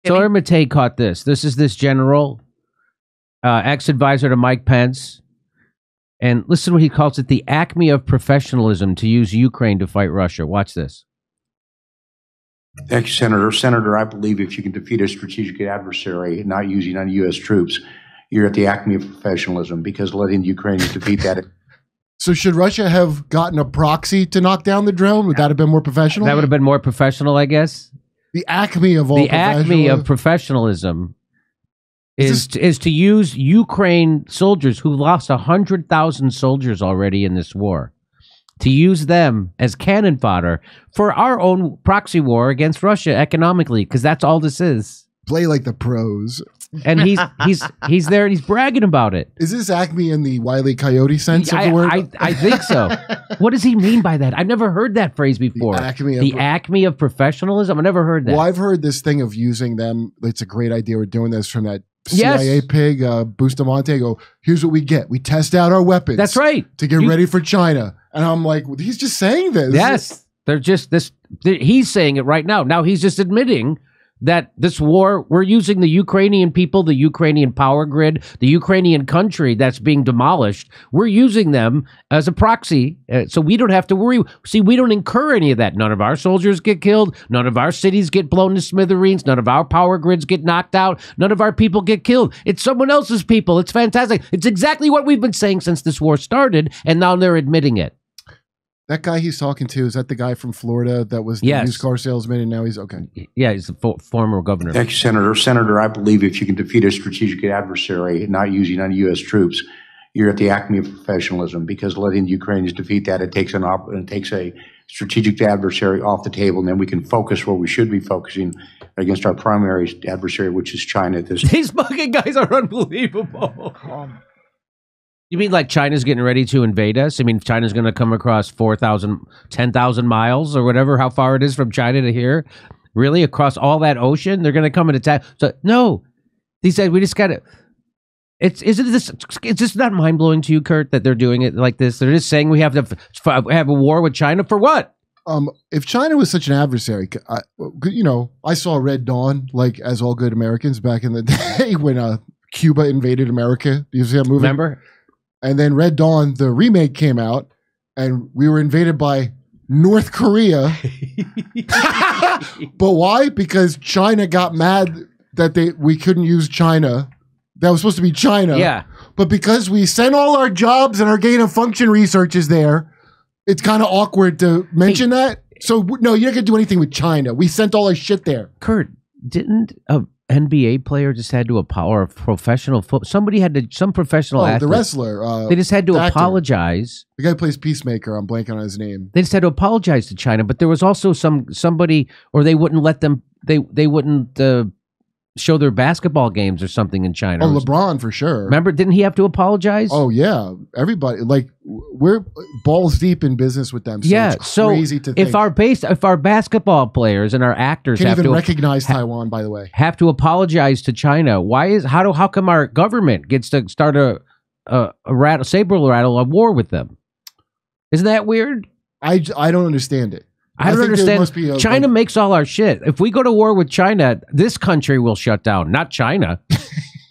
So Armitage caught this. This is this general, ex-advisor to Mike Pence. And listen to what he calls it, the acme of professionalism to use Ukraine to fight Russia. Watch this. Thank you, Senator. Senator, I believe if you can defeat a strategic adversary not using any U.S. troops, you're at the acme of professionalism, because letting the Ukrainians defeat that. So should Russia have gotten a proxy to knock down the drone? Would that have been more professional? That would have been more professional, I guess. The acme of all the acme of professionalism is to use Ukraine soldiers who lost 100,000 soldiers already in this war, to use them as cannon fodder for our own proxy war against Russia economically, because that's all this is. Play like the pros. And he's there and he's bragging about it. Is this acme in the Wile E. Coyote sense of the word? I think so. What does he mean by that? I've never heard that phrase before. The acme of professionalism? I've never heard that. Well, I've heard this thing of using them. It's a great idea. We're doing this from that CIA pig, Bustamante. Go, here's what we get. We test out our weapons. That's right. To get ready for China. And I'm like, well, he's just saying this. Yes. They're just this. He's saying it right now. Now he's just admitting that this war, we're using the Ukrainian people, the Ukrainian power grid, the Ukrainian country that's being demolished. We're using them as a proxy, so we don't have to worry. See, we don't incur any of that. None of our soldiers get killed. None of our cities get blown to smithereens. None of our power grids get knocked out. None of our people get killed. It's someone else's people. It's fantastic. It's exactly what we've been saying since this war started, and now they're admitting it. That guy he's talking to, is that the guy from Florida that was the used car salesman, and now he's okay? Yeah, he's the former governor. Thank you, Senator. Senator, I believe if you can defeat a strategic adversary not using any U.S. troops, you're at the acme of professionalism, because letting the Ukrainians defeat that, it takes a strategic adversary off the table, and then we can focus where we should be focusing against our primary adversary, which is China. These fucking guys are unbelievable. You mean like China's getting ready to invade us? I mean, China's going to come across 4,000, 10,000 miles or whatever, how far it is from China to here? Really? Across all that ocean? They're going to come and attack? So, no. He said, we just got to... It's just not mind-blowing to you, Kurt, that they're doing it like this? They're just saying we have to have a war with China for what? If China was such an adversary, I saw Red Dawn, like as all good Americans back in the day when Cuba invaded America. Do you see that movie? Remember? And then Red Dawn, the remake, came out, and we were invaded by North Korea. But why? Because China got mad that we couldn't use China. That was supposed to be China. Yeah. But because we sent all our jobs and our gain of function research is there, it's kind of awkward to mention that. So, no, you're not going to do anything with China. We sent all our shit there. Kurt, didn't NBA player just had to apologize, or professional football. Somebody had to, some professional athlete. The wrestler. They just had to actor. Apologize. The guy who plays Peacemaker, I'm blanking on his name. They just had to apologize to China, but there was also somebody, or they wouldn't let them, they wouldn't show their basketball games or something in China. Oh, LeBron for sure. Remember, didn't he have to apologize? Oh yeah, everybody. Like we're balls deep in business with them. So yeah, it's crazy to think. If our basketball players and our actors can't have even to recognize Taiwan, by the way, have to apologize to China. How come our government gets to start a war with them? Isn't that weird? I don't understand it. I don't understand. China makes all our shit. If we go to war with China, this country will shut down. Not China.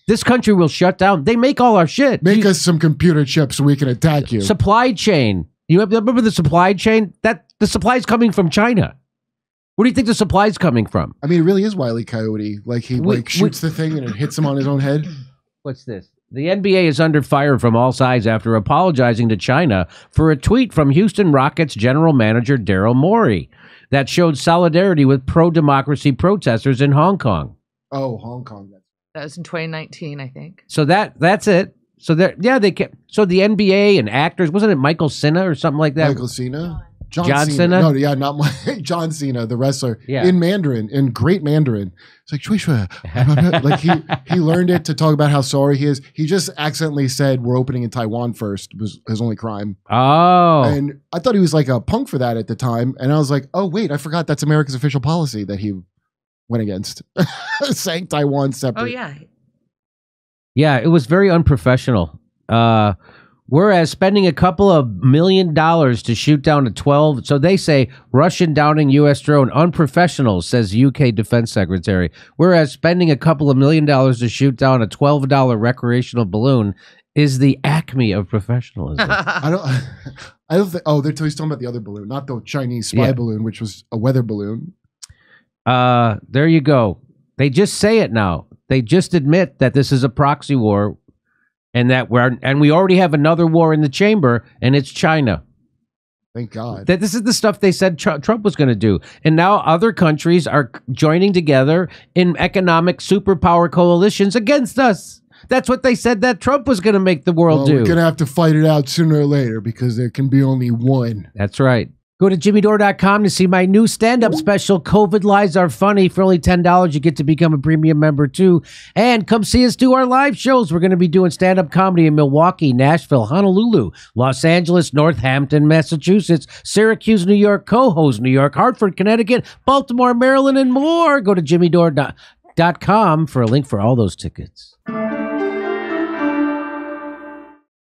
This country will shut down. They make all our shit. Make us some computer chips so we can attack you. Supply chain. You remember the supply chain? The supply's coming from China. Where do you think the supply's coming from? I mean, it really is Wile E. Coyote. Like he shoots the thing and it hits him on his own head. What's this? The NBA is under fire from all sides after apologizing to China for a tweet from Houston Rockets general manager Daryl Morey that showed solidarity with pro-democracy protesters in Hong Kong. Oh, Hong Kong. That was in 2019, I think. So that's it. So they kept. So the NBA and actors, wasn't it Michael Cena or something like that? Michael Cena. John Cena? No, yeah, not John Cena, the wrestler. Yeah. In Mandarin, in great Mandarin. It's like, Shui Shui. Like he learned it to talk about how sorry he is. He just accidentally said we're opening in Taiwan first. It was his only crime. Oh. And I thought he was like a punk for that at the time. And I was like, oh, wait, I forgot that's America's official policy that he went against. Saying Taiwan separate. Oh, yeah. Yeah, it was very unprofessional. Whereas spending a couple of $1 million to shoot down a 12, so they say Russian downing U.S. drone unprofessional, says UK Defense Secretary. Whereas spending a couple of $1 million to shoot down a $12 recreational balloon is the acme of professionalism. I don't think. Oh, he's talking about the other balloon, not the Chinese spy balloon, which was a weather balloon. There you go. They just say it now. They just admit that this is a proxy war. And we already have another war in the chamber, and it's China. Thank God. That this is the stuff they said Trump was going to do. And now other countries are joining together in economic superpower coalitions against us. That's what they said that Trump was going to make the world do. We're going to have to fight it out sooner or later because there can be only one. That's right. Go to jimmydore.com to see my new stand-up special, COVID Lies Are Funny. For only $10, you get to become a premium member, too. And come see us do our live shows. We're going to be doing stand-up comedy in Milwaukee, Nashville, Honolulu, Los Angeles, Northampton, Massachusetts, Syracuse, New York, Cohoes, New York, Hartford, Connecticut, Baltimore, Maryland, and more. Go to jimmydore.com for a link for all those tickets.